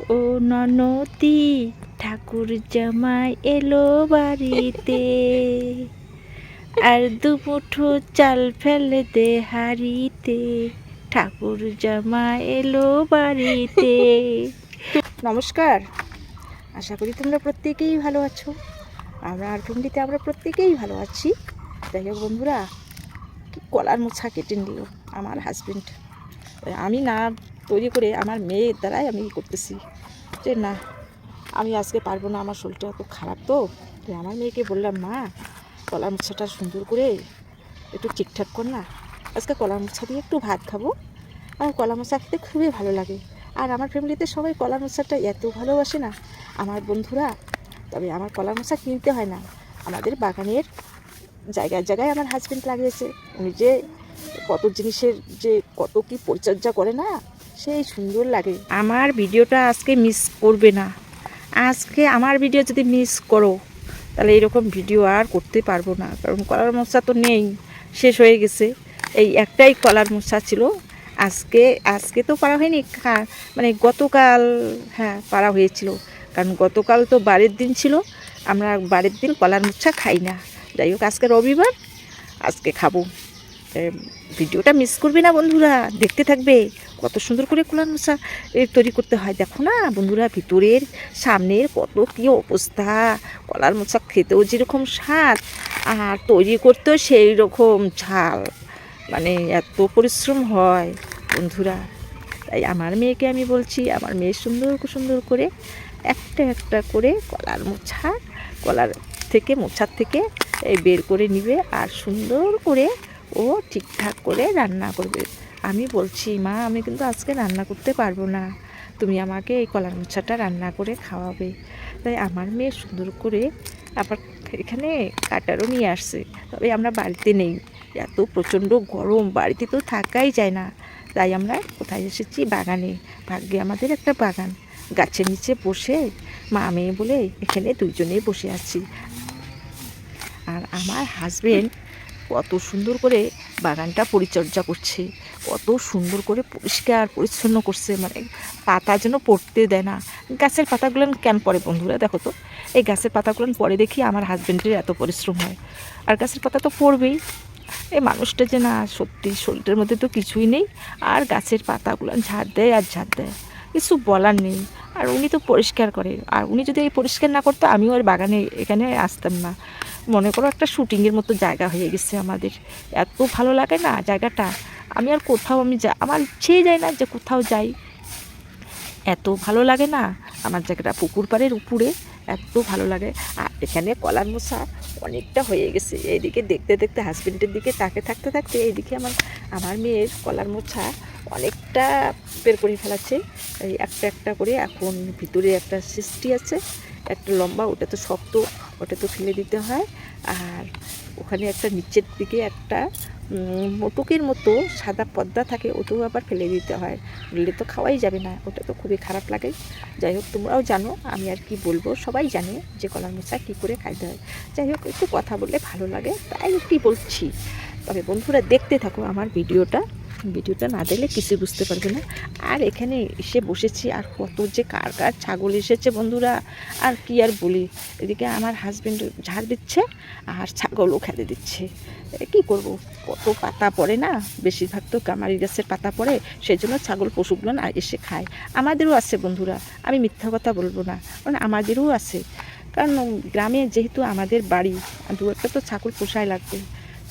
ও ননদি, ঠাকুর জামাই এলো বাড়িতে, আর দুমুঠো চাল ফেলে দে হাঁড়িতে, ঠাকুর জামাই এলো বাড়িতে। নমস্কার, আশা করি তোমরা প্রত্যেকেই ভালো আছো। আর ফ্যামিলিতে আমরা প্রত্যেকেই ভালো আছি। যাই হোক বন্ধুরা, কি কলার মোছা কেটে নিল আমার হাজবেন্ড। আমি না তৈরি করে আমার মেয়ের দ্বারাই আমি করতেছি যে না, আমি আজকে পারবো না, আমার শরীরটা এত খারাপ। তো আমার মেয়েকে বললাম, মা কলার মোছাটা সুন্দর করে একটু ঠিকঠাক কর না, আজকে কলার মোছা দিয়ে একটু ভাত খাবো। আমার কলা মোছা খেতে খুবই ভালো লাগে। আর আমার ফ্যামিলিতে সবাই কলা মোছাটা এত ভালোবাসে না আমার বন্ধুরা। তবে আমার কলার মোছা কিনতে হয় না, আমাদের বাগানের জায়গায় জায়গায় আমার হাজবেন্ড লাগিয়েছে। উনি যে কত জিনিসের যে কত কি পরিচর্যা করে না, সেই সুন্দর লাগে। আমার ভিডিওটা আজকে মিস করবে না। আজকে আমার ভিডিও যদি মিস করো তাহলে এরকম ভিডিও আর করতে পারবো না, কারণ কলার মোছা তো নেই, শেষ হয়ে গেছে। এই একটাই কলার মোছা ছিল। আজকে আজকে তো পারা হয়নি, মানে গতকাল, হ্যাঁ পারা হয়েছিল, কারণ গতকাল তো বারের দিন ছিল। আমরা বারের দিন কলার মোছা খাই না। যাই হোক, আজকে রবিবার, আজকে খাবো। ভিডিওটা মিস করবে না বন্ধুরা, দেখতে থাকবে কত সুন্দর করে কলার মোছা তৈরি করতে হয়। দেখো না বন্ধুরা, ভিতরের সামনের কত কী অবস্থা। কলার মোছা খেতেও যেরকম স্বাদ, আর তৈরি করতেও সেই রকম ঝাল, মানে এত পরিশ্রম হয় বন্ধুরা। তাই আমার মেয়েকে আমি বলছি, আমার মেয়ে সুন্দর সুন্দর করে একটা একটা করে কলার মোছা, কলার থেকে মোছার থেকে এই বের করে নিবে, আর সুন্দর করে ও ঠিকঠাক করে রান্না করবে। আমি বলছি, মা আমি কিন্তু আজকে রান্না করতে পারবো না, তুমি আমাকে এই কলার মোছাটা রান্না করে খাওয়াবে। তাই আমার মেয়ে সুন্দর করে, আবার এখানে কাটারও নিয়ে আসছে, তবে আমরা বাড়িতে নেই, এত প্রচণ্ড গরম, বাড়িতে তো থাকাই যায় না। তাই আমরা কোথায় এসেছি, বাগানে। ভাগ্যে আমাদের একটা বাগান, গাছের নিচে বসে মা মেয়ে বলে এখানে দুইজনেই বসে আছি। আর আমার হাজবেন্ড কত সুন্দর করে বাগানটা পরিচর্যা করছে, কত সুন্দর করে পরিষ্কার পরিচ্ছন্ন করছে, মানে পাতা যেন পড়তে দেয় না। গাছের পাতাগুলো কেন পড়ে বন্ধুরা, দেখো তো, এই গাছের পাতাগুলো পরে দেখি আমার হাজবেন্ডের এত পরিশ্রম হয়। আর গাছের পাতা তো পড়বেই। এই মানুষটা যে না, সত্যি শরীরের মধ্যে তো কিছুই নেই, আর গাছের পাতাগুলো ঝাড় দেয় আর ঝাড় দেয়, কিছু বলার নেই। আর উনি তো পরিষ্কার করে, আর উনি যদি এই পরিষ্কার না করতো আমিও আর বাগানে এখানে আসতাম না। মনে করো একটা শুটিংয়ের মতো জায়গা হয়ে গেছে আমাদের, এত ভালো লাগে না জায়গাটা। আমি আর কোথাও আমার ইচ্ছেই যায় না যে কোথাও যাই, এত ভালো লাগে না আমার জায়গাটা। পুকুর পাড়ের উপরে এত ভালো লাগে। আর এখানে কলার মোছা অনেকটা হয়ে গেছে। এইদিকে দেখতে দেখতে হাজবেন্ডের দিকে তাকে থাকতে থাকতে এইদিকে আমার মেয়ের কলার মোছা অনেকটা বের করে ফেলাচ্ছে। এই একটা একটা করে, এখন ভিতরে একটা সৃষ্টি আছে, একটা লম্বা, ওটা তো শক্ত, ওটা তো ফেলে দিতে হয়। আর ওখানে একটা নিচের দিকে একটা মোটকের মতো সাদা পর্দা থাকে, ওটাও আবার ফেলে দিতে হয়, বললে তো খাওয়াই যাবে না, ওটা তো খুবই খারাপ লাগে। যাই হোক, তোমরাও জানো, আমি আর কি বলবো, সবাই জানে যে কলার মোছা কী করে খাইতে হয়। যাই হোক, একটু কথা বললে ভালো লাগে, তাই একটু বলছি। তবে বন্ধুরা দেখতে থাকো আমার ভিডিওটা, ভিডিওটা না দেখলে কিছু বুঝতে পারবে না। আর এখানে এসে বসেছি, আর কত যে কার কার ছাগল এসেছে বন্ধুরা, আর কি আর বলি। এদিকে আমার হাজবেন্ড ঝাড় দিচ্ছে, আর ছাগলও খেতে দিচ্ছে। কী করব, কত পাতা পড়ে না, বেশিরভাগ তো গামারি গাছের পাতা পড়ে, সেই জন্য ছাগল পশুগুলো না এসে খায়। আমাদেরও আছে বন্ধুরা, আমি মিথ্যা কথা বলবো না, কারণ আমাদেরও আছে। কারণ গ্রামে যেহেতু আমাদের বাড়ি, দু একটা তো ছাগল পোষায় লাগবে।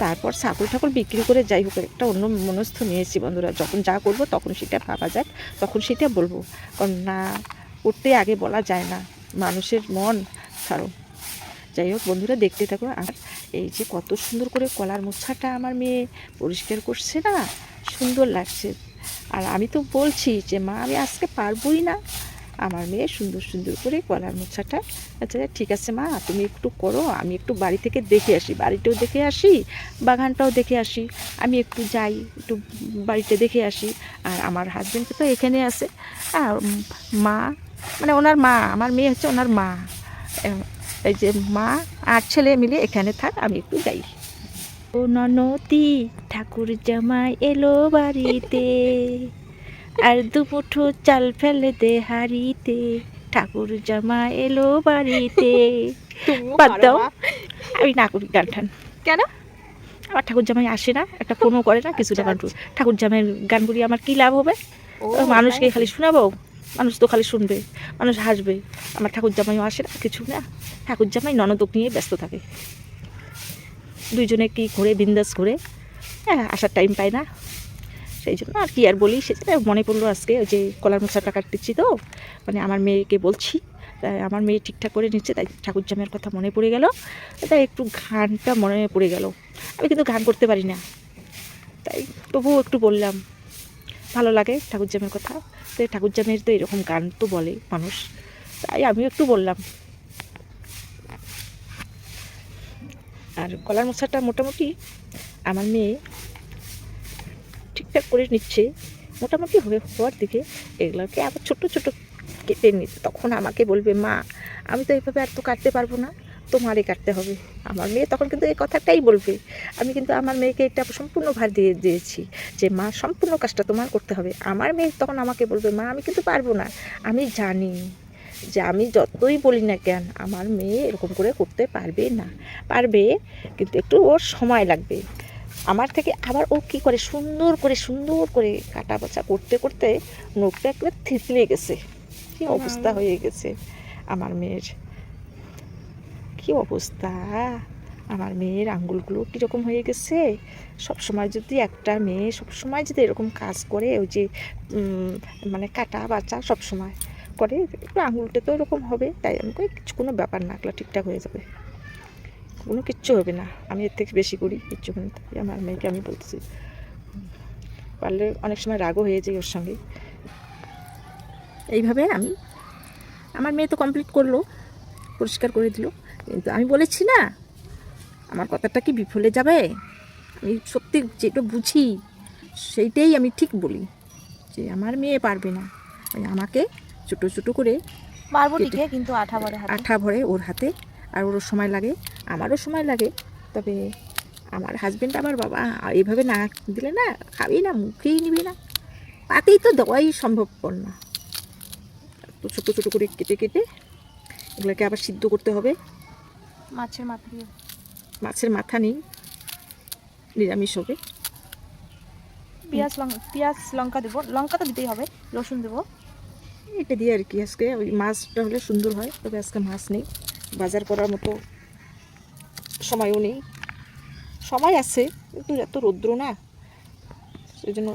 তারপর ছাগল ঠাকুর বিক্রি করে যাই হোক একটা অন্য মনস্থ নিয়েছি বন্ধুরা, যখন যা করব তখন সেটা ভাবা যায়, তখন সেটা বলবো, কারণ না করতে আগে বলা যায় না, মানুষের মন ছাড়ো। যাই হোক বন্ধুরা, দেখতে থাকো। আর এই যে কত সুন্দর করে কলার মোছাটা আমার মেয়ে পরিষ্কার করছে না, সুন্দর লাগছে। আর আমি তো বলছি যে মা আমি আজকে পারবোই না। আমার মেয়ে সুন্দর সুন্দর করে কলার মোছাটা, আচ্ছা ঠিক আছে মা তুমি একটু করো, আমি একটু বাড়ি থেকে দেখে আসি, বাড়িটাও দেখে আসি, বাগানটাও দেখে আসি, আমি একটু যাই, একটু বাড়িতে দেখে আসি। আর আমার হাজব্যান্ডকে তো এখানে আছে, আর মা, মানে ওনার মা, আমার মেয়ে হচ্ছে ওনার মা, এই যে মা আর ছেলে মিলে এখানে থাক, আমি একটু যাই। ও ননদি, ঠাকুর জামাই এলো বাড়িতে, আর দুমুঠো চাল ফেলে দে হাড়িতে, ঠাকুর জামা এলো বাড়িতে। বাদ দাও, আমি না করি গান টান। কেন? আমার ঠাকুর জামাই আসে না, একটা ফোনও করে না, কিছু না। ঠাকুর জামাইয়ের গান করি আমার কী লাভ হবে? মানুষকে খালি শোনাবো, মানুষ তো খালি শুনবে, মানুষ হাসবে। আমার ঠাকুর জামাইও আসে না, কিছু না। ঠাকুর জামাই ননদক নিয়ে ব্যস্ত থাকে, দুইজনে কি করে বিন্দাস করে, হ্যাঁ, আসার টাইম পায় না। সেই জন্য আর কি আর বলি, সেটা মনে পড়লো আজকে ওই যে কলার মোচাটা কাটতেছি, তো মানে আমার মেয়েকে বলছি, তাই আমার মেয়ে ঠিকঠাক করে নিচ্ছে, তাই ঠাকুর জামাইয়ের কথা মনে পড়ে গেল, তাই একটু গানটা মনে পড়ে গেল। আমি কিন্তু গান করতে পারি না, তাই তবুও একটু বললাম, ভালো লাগে ঠাকুর জামাইয়ের কথা। তো ঠাকুর জামাইয়ের তো এরকম গান তো বলে মানুষ, তাই আমিও একটু বললাম। আর কলার মোচাটা মোটামুটি আমার মেয়ে ঠিকঠাক করে নিচ্ছে, মোটামুটি হওয়ার দিকে। এগুলোকে আবার ছোট ছোট কেটে নিচ্ছে, তখন আমাকে বলবে, মা আমি তো এইভাবে আর তো কাটতে পারবো না, তোমারই কাটতে হবে। আমার মেয়ে তখন কিন্তু এই কথাটাই বলবে। আমি কিন্তু আমার মেয়েকে এটা সম্পূর্ণ ভার দিয়ে দিয়েছি যে মা সম্পূর্ণ কাজটা তোমার করতে হবে। আমার মেয়ে তখন আমাকে বলবে, মা আমি কিন্তু পারবো না। আমি জানি যে আমি যতই বলি না কেন, আমার মেয়ে এরকম করে করতে পারবে না, পারবে কিন্তু একটু ওর সময় লাগবে। আমার থেকে আবার ও কী করে সুন্দর করে কাটা বাছা করতে করতে নখটা একবারে থিতলে গেছে, কী অবস্থা হয়ে গেছে আমার মেয়ের, কী অবস্থা। আমার মেয়ের আঙ্গুলগুলো কীরকম হয়ে গেছে। সবসময় যদি একটা মেয়ে সবসময় যদি এরকম কাজ করে, ওই যে মানে কাটা বাচ্চা সবসময় করে, একটু আঙুলটা তো এরকম হবে। তাই আমি কিছু কোনো ব্যাপার না, এগুলো ঠিকঠাক হয়ে যাবে, কোনো কিচ্ছু হবে না। আমি এর থেকে বেশি করি, কিচ্ছু হবে না। তাই আমার মেয়েকে আমি বলতেছি, পারলে অনেক সময় রাগও হয়ে যায় ওর সঙ্গে। এইভাবে আমি, আমার মেয়ে তো কমপ্লিট করলো, পরিষ্কার করে দিল, কিন্তু আমি বলেছি না, আমার কথাটা কি বিফলে যাবে? আমি সত্যি যেটা বুঝি সেইটাই আমি ঠিক বলি, যে আমার মেয়ে পারবে না, আমাকে ছোটো ছোটো করে পারবো ঠিকই, কিন্তু আঠা ভরে ওর হাতে। আর ওরও সময় লাগে, আমারও সময় লাগে। তবে আমার হাজব্যান্ড, আমার বাবা এইভাবে না দিলে না, খাবেই না, মুখেই নিবে না, পাতেই তো দেওয়াই সম্ভবপর না। তো ছোটো ছোটো করে কেটে কেটে এগুলোকে আবার সিদ্ধ করতে হবে। মাছের মাথা নেই, নিরামিষ হবে। পেঁয়াজ লঙ্কা দেবো, লঙ্কা তো দিতেই হবে, রসুন দেবো, এটা দিয়ে আর কি। আজকে ওই মাছটা হলে সুন্দর হয়, তবে আজকে মাছ নেই, বাজার করার মতো সময়ও নেই। সময় আছে কিন্তু এত রৌদ্র না, সেই জন্য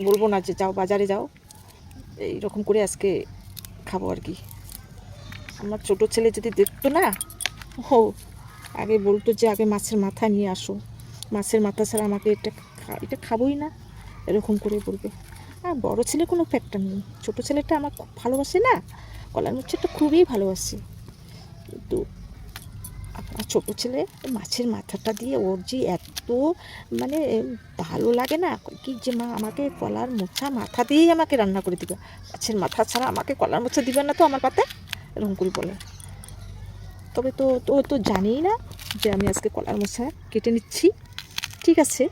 বলবো না যে যাও বাজারে যাও, এইরকম করে আজকে খাবো আর কি। আমার ছোটো ছেলে যদি দেখতো না, ও আগে বলতো যে আগে মাছের মাথা নিয়ে আসো, মাছের মাথা ছাড়া আমাকে এটা খাবোই না, এরকম করে বলবে। আর বড়ো ছেলে কোনো ফ্যাক্টর নেই, ছোটো ছেলেটা আমার খুব ভালোবাসে না, কলার মোচাটা খুবই ভালোবাসে, কিন্তু আপনার ছোটো ছেলে মাছের মাথাটা দিয়ে ওর যে এত মানে ভালো লাগে না, কি যে মা আমাকে কলার মোচা মাথা দিয়েই আমাকে রান্না করে দিবে, মাছের মাথা ছাড়া আমাকে কলার মোচা দিবে না তো আমার পাতে, এরকম করে বলে। তবে তো তো জানিই না যে আমি আজকে কলার মোচা কেটে নিচ্ছি। ঠিক আছে,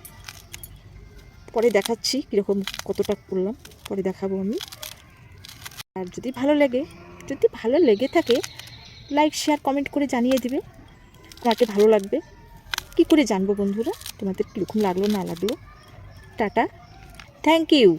পরে দেখাচ্ছি কীরকম কতটা করলাম, পরে দেখাবো আমি। আর যদি ভালো লেগে থাকে, লাইক শেয়ার কমেন্ট করে জানিয়ে দিবে তোমাকে ভালো লাগবে। কি করে জানবো বন্ধুরা তোমাদের কীরকম লাগলো না লাগলো। Tata, thank you.